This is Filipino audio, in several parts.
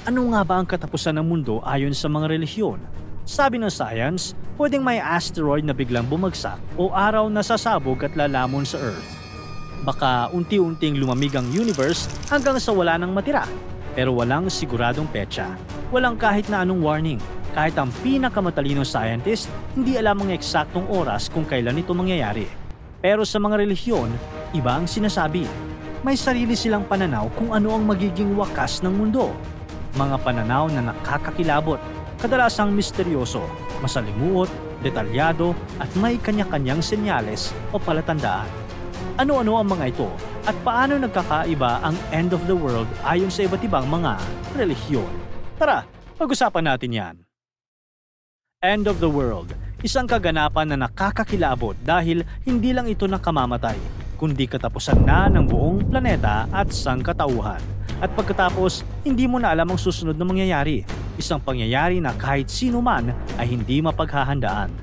Ano nga ba ang katapusan ng mundo ayon sa mga relihiyon? Sabi ng science, pwedeng may asteroid na biglang bumagsak o araw na sasabog at lalamon sa Earth. Baka unti-unting lumamig ang universe hanggang sa wala nang matira. Pero walang siguradong petsa. Walang kahit na anong warning. Kahit ang pinakamatalinong scientist, hindi alam ang eksaktong oras kung kailan ito mangyayari. Pero sa mga relihiyon, iba ang sinasabi. May sarili silang pananaw kung ano ang magiging wakas ng mundo. Mga pananaw na nakakakilabot, kadalasang misteryoso, masalimuot, detalyado at may kanya-kanyang senyales o palatandaan. Ano-ano ang mga ito at paano nagkakaiba ang end of the world ayon sa iba't ibang mga relihiyon? Tara, pag-usapan natin yan. End of the world, isang kaganapan na nakakakilabot dahil hindi lang ito nakamamatay, kundi katapusan na ng buong planeta at sangkatauhan. At pagkatapos, hindi mo na alam ang susunod na mangyayari, isang pangyayari na kahit sino man ay hindi mapaghahandaan.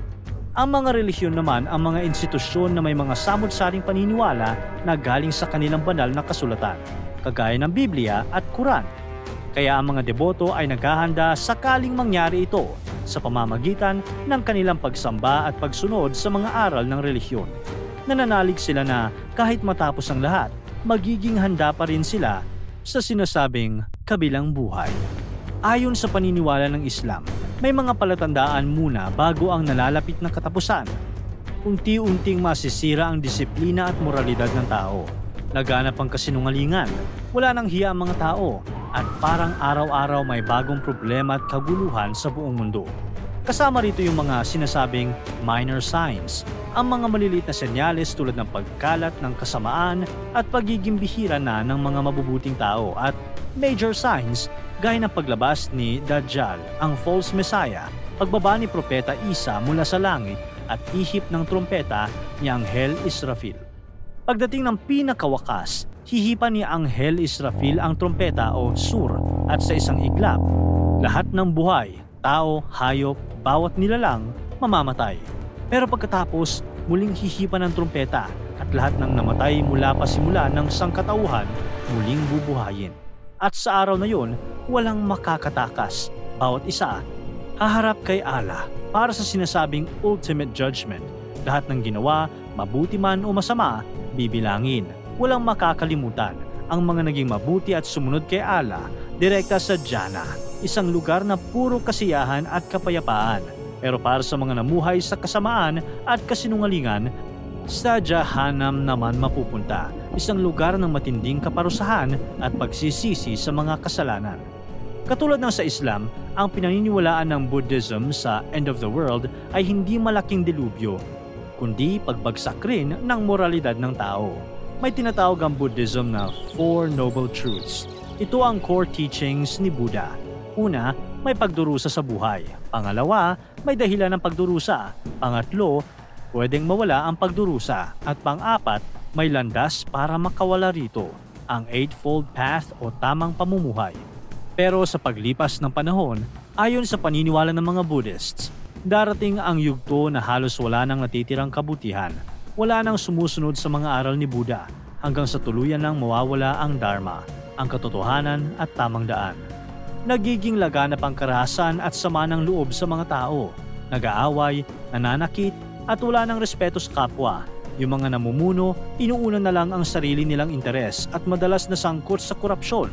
Ang mga relihiyon naman ang mga institusyon na may mga samut-saring paniniwala na galing sa kanilang banal na kasulatan, kagaya ng Biblia at Quran. Kaya ang mga deboto ay naghahanda sakaling mangyari ito sa pamamagitan ng kanilang pagsamba at pagsunod sa mga aral ng relihiyon. Nananalig sila na kahit matapos ang lahat, magiging handa pa rin sila sa sinasabing kabilang buhay. Ayon sa paniniwala ng Islam, may mga palatandaan muna bago ang nalalapit na katapusan. Unti-unting masisira ang disiplina at moralidad ng tao. Laganap ang kasinungalingan, wala nang hiya ang mga tao, at parang araw-araw may bagong problema at kaguluhan sa buong mundo. Kasama rito yung mga sinasabing minor signs, ang mga maliliit na senyales tulad ng pagkalat ng kasamaan at pagiging bihira na ng mga mabubuting tao, at major signs gaya ng paglabas ni Dajjal, ang false messiah, pagbaba ni Propeta Isa mula sa langit at ihip ng trompeta ni Anghel Israfil. Pagdating ng pinakawakas, hihipan ni Anghel Israfil ang trompeta o sur at sa isang iglap, lahat ng buhay, tao, hayop, bawat nilalang mamamatay. Pero pagkatapos, muling hihipan ng trompeta at lahat ng namatay mula pa simula ng sangkatauhan muling bubuhayin. At sa araw na yun, walang makakatakas. Bawat isa, haharap kay Allah para sa sinasabing ultimate judgment. Lahat ng ginawa, mabuti man o masama, bibilangin. Walang makakalimutan. Ang mga naging mabuti at sumunod kay Allah, direkta sa Jannah, isang lugar na puro kasiyahan at kapayapaan. Pero para sa mga namuhay sa kasamaan at kasinungalingan, sa Jahannam naman mapupunta, isang lugar ng matinding kaparusahan at pagsisisi sa mga kasalanan. Katulad ng sa Islam, ang pinaniniwalaan ng Buddhism sa end of the world ay hindi malaking dilubyo, kundi pagbagsak rin ng moralidad ng tao. May tinatawag ang Buddhism na Four Noble Truths. Ito ang core teachings ni Buddha. Una, may pagdurusa sa buhay. Pangalawa, may dahilan ng pagdurusa. Pangatlo, pwedeng mawala ang pagdurusa. At pang-apat, may landas para makawala rito, ang Eightfold Path o tamang pamumuhay. Pero sa paglipas ng panahon, ayon sa paniniwala ng mga Buddhists, darating ang yugto na halos wala nang natitirang kabutihan. Wala nang sumusunod sa mga aral ni Buddha hanggang sa tuluyan nang mawawala ang Dharma, ang katotohanan at tamang daan. Nagiging laganap ang karahasan at sama ng loob sa mga tao, nag-aaway, nananakit at wala ng respeto sa kapwa. Yung mga namumuno, inuuna na lang ang sarili nilang interes at madalas nasangkot sa korupsyon.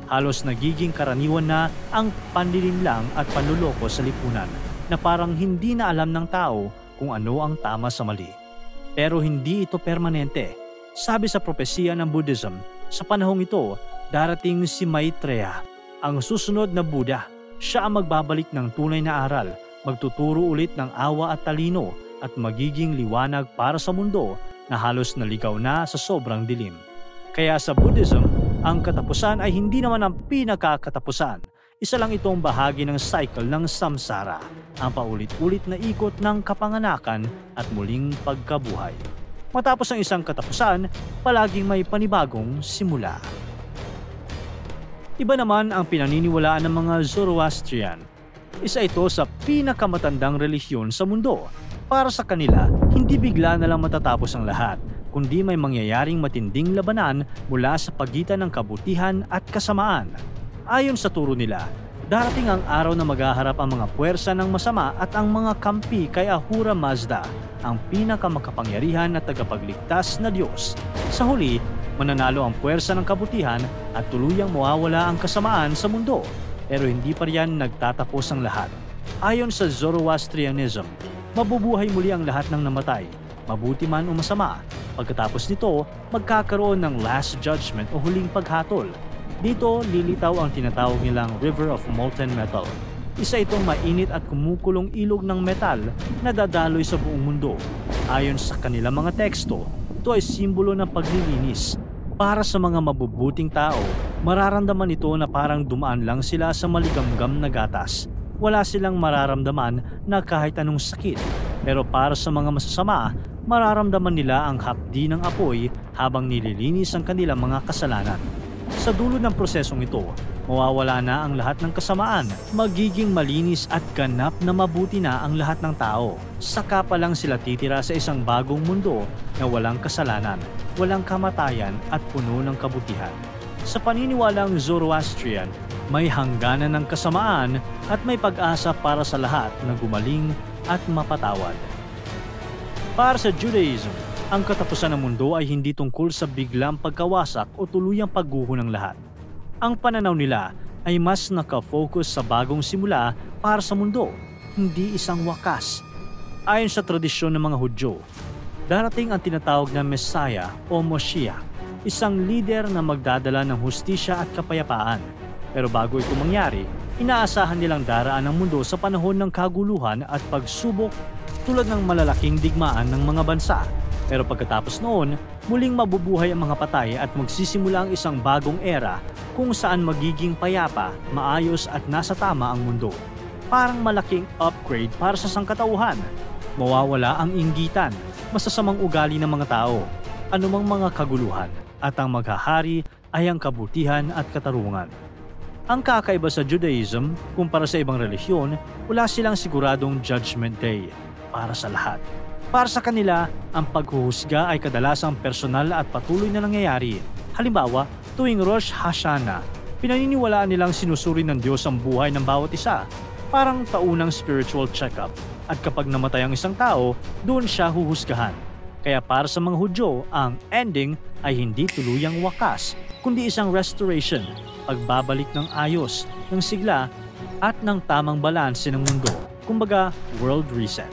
Halos nagiging karaniwan na ang panlilinlang at panluloko sa lipunan na parang hindi na alam ng tao kung ano ang tama sa mali. Pero hindi ito permanente. Sabi sa propesiya ng Buddhism, sa panahong ito, darating si Maitreya, ang susunod na Buddha. Siya ang magbabalik ng tunay na aral, magtuturo ulit ng awa at talino at magiging liwanag para sa mundo na halos naligaw na sa sobrang dilim. Kaya sa Buddhism, ang katapusan ay hindi naman ang pinakakatapusan. Isa lang itong bahagi ng cycle ng samsara, ang paulit-ulit na ikot ng kapanganakan at muling pagkabuhay. Matapos ang isang katapusan, palaging may panibagong simula. Iba naman ang pinaniniwalaan ng mga Zoroastrian. Isa ito sa pinakamatandang relihiyon sa mundo. Para sa kanila, hindi bigla na lang matatapos ang lahat, kundi may mangyayaring matinding labanan mula sa pagitan ng kabutihan at kasamaan. Ayon sa turo nila, darating ang araw na maghaharap ang mga puwersa ng masama at ang mga kampi kay Ahura Mazda, ang pinakamakapangyarihan na tagapagligtas na Diyos. Sa huli, mananalo ang puwersa ng kabutihan at tuluyang mawawala ang kasamaan sa mundo. Pero hindi pa riyan nagtatapos ang lahat. Ayon sa Zoroastrianism, mabubuhay muli ang lahat ng namatay, mabuti man o masama. Pagkatapos nito, magkakaroon ng Last Judgment o huling paghatol. Dito, lilitaw ang tinatawag nilang River of Molten Metal. Isa itong mainit at kumukulong ilog ng metal na dadaloy sa buong mundo. Ayon sa kanilang mga teksto, ito ay simbolo ng paglilinis. Para sa mga mabubuting tao, mararamdaman ito na parang dumaan lang sila sa maligamgam na gatas. Wala silang mararamdaman na kahit anong sakit. Pero para sa mga masasama, mararamdaman nila ang hapdi ng apoy habang nililinis ang kanilang mga kasalanan. Sa dulo ng prosesong ito, mawawala na ang lahat ng kasamaan, magiging malinis at ganap na mabuti na ang lahat ng tao. Saka pa lang sila titira sa isang bagong mundo na walang kasalanan, walang kamatayan at puno ng kabutihan. Sa paniniwalang Zoroastrian, may hangganan ng kasamaan at may pag-asa para sa lahat na gumaling at mapatawad. Para sa Judaism, ang katapusan ng mundo ay hindi tungkol sa biglang pagkawasak o tuluyang pagguho ng lahat. Ang pananaw nila ay mas nakafocus sa bagong simula para sa mundo, hindi isang wakas. Ayon sa tradisyon ng mga Hudyo, darating ang tinatawag na Messiah o Moshiach, isang leader na magdadala ng hustisya at kapayapaan. Pero bago ito mangyari, inaasahan nilang daraan ang mundo sa panahon ng kaguluhan at pagsubok tulad ng malalaking digmaan ng mga bansa. Pero pagkatapos noon, muling mabubuhay ang mga patay at magsisimula ang isang bagong era kung saan magiging payapa, maayos at nasa tama ang mundo. Parang malaking upgrade para sa sangkatauhan. Mawawala ang inggitan, masasamang ugali ng mga tao, anumang mga kaguluhan, at ang maghahari ay ang kabutihan at katarungan. Ang kakaiba sa Judaism kumpara sa ibang relihiyon, wala silang siguradong Judgment Day para sa lahat. Para sa kanila, ang paghuhusga ay kadalasang personal at patuloy na nangyayari. Halimbawa, tuwing Rosh Hashanah, pinaniniwalaan nilang sinusuri ng Diyos ang buhay ng bawat isa, parang taunang spiritual check-up. At kapag namatay ang isang tao, doon siya huhusgahan. Kaya para sa mga Hudyo, ang ending ay hindi tuluyang wakas, kundi isang restoration, pagbabalik ng ayos, ng sigla, at ng tamang balanse ng mundo. Kumbaga, world reset.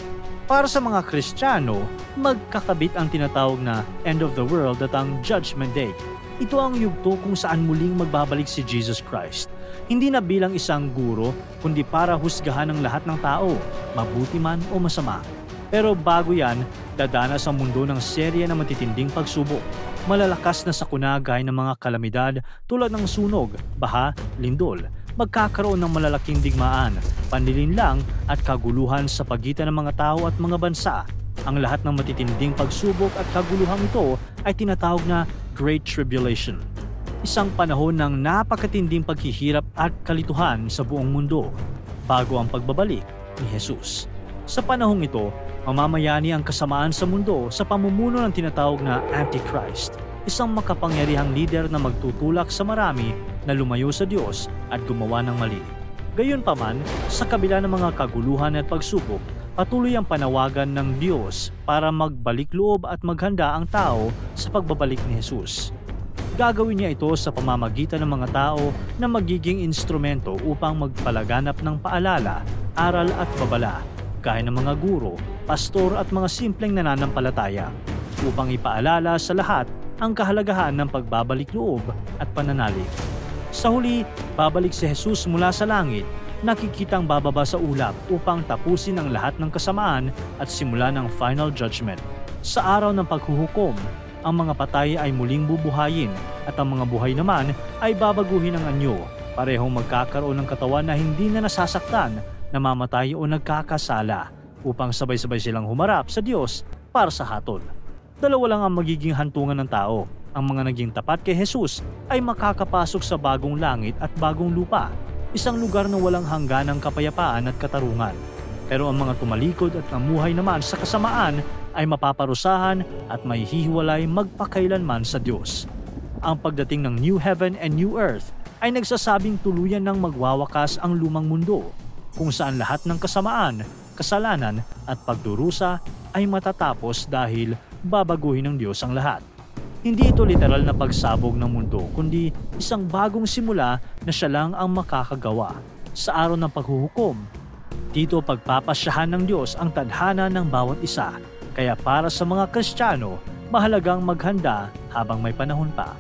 Para sa mga Kristiyano, magkakabit ang tinatawag na end of the world at ang Judgment Day. Ito ang yugto kung saan muling magbabalik si Jesus Christ. Hindi na bilang isang guro, kundi para husgahan ang lahat ng tao, mabuti man o masama. Pero bago yan, dadanas ang mundo ng serye ng matitinding pagsubok. Malalakas na sakuna gaya ng mga kalamidad tulad ng sunog, baha, lindol. Magkakaroon ng malalaking digmaan, panlilinlang at kaguluhan sa pagitan ng mga tao at mga bansa. Ang lahat ng matitinding pagsubok at kaguluhang ito ay tinatawag na Great Tribulation. Isang panahon ng napakatinding paghihirap at kalituhan sa buong mundo bago ang pagbabalik ni Jesus. Sa panahong ito, mamamayani ang kasamaan sa mundo sa pamumuno ng tinatawag na Antichrist, isang makapangyarihang leader na magtutulak sa marami na lumayo sa Diyos at gumawa ng mali. Gayunpaman, sa kabila ng mga kaguluhan at pagsubok, patuloy ang panawagan ng Diyos para magbalik loob at maghanda ang tao sa pagbabalik ni Jesus. Gagawin niya ito sa pamamagitan ng mga tao na magiging instrumento upang magpalaganap ng paalala, aral at babala, gaya ng mga guro, pastor at mga simpleng nananampalataya, upang ipaalala sa lahat ang kahalagahan ng pagbabalik loob at pananalig. Sa huli, babalik si Jesus mula sa langit, nakikitang bababa sa ulap upang tapusin ang lahat ng kasamaan at simula ng final judgment. Sa araw ng paghuhukom, ang mga patay ay muling bubuhayin at ang mga buhay naman ay babaguhin ng anyo, parehong magkakaroon ng katawan na hindi na nasasaktan, namamatay o nagkakasala, upang sabay-sabay silang humarap sa Diyos para sa hatol. Dalawa lang ang magiging hantungan ng tao. Ang mga naging tapat kay Jesus ay makakapasok sa bagong langit at bagong lupa, isang lugar na walang hangganang kapayapaan at katarungan. Pero ang mga tumalikod at namuhay naman sa kasamaan ay mapaparusahan at mahihiwalay magpakailanman sa Diyos. Ang pagdating ng New Heaven and New Earth ay nagsasabing tuluyan ng magwawakas ang lumang mundo, kung saan lahat ng kasamaan, kasalanan at pagdurusa ay matatapos dahil babaguhin ng Diyos ang lahat. Hindi ito literal na pagsabog ng mundo, kundi isang bagong simula na siya lang ang makakagawa sa araw ng paghuhukom. Dito pagpapasyahan ng Diyos ang tadhana ng bawat isa, kaya para sa mga Kristiyano, mahalagang maghanda habang may panahon pa.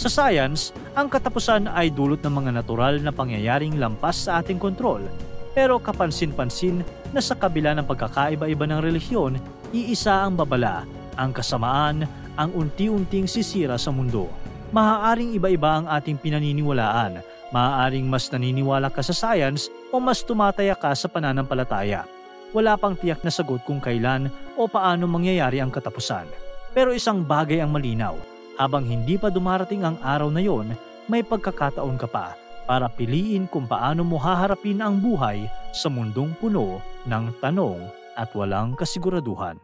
Sa science, ang katapusan ay dulot ng mga natural na pangyayaring lampas sa ating kontrol, pero kapansin-pansin na sa kabila ng pagkakaiba-iba ng relihiyon, iisa ang babala, ang kasamaan, ang unti-unting sisira sa mundo. Maaaring iba-iba ang ating pinaniniwalaan, maaaring mas naniniwala ka sa science o mas tumataya ka sa pananampalataya. Wala pang tiyak na sagot kung kailan o paano mangyayari ang katapusan. Pero isang bagay ang malinaw, habang hindi pa dumarating ang araw na yon, may pagkakataon ka pa para piliin kung paano mo haharapin ang buhay sa mundong puno ng tanong at walang kasiguraduhan.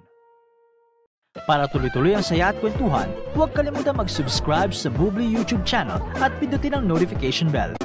Para tuloy-tuloy ang saya at kwentuhan, huwag kalimutan mag-subscribe sa Bubbly YouTube channel at pindutin ang notification bell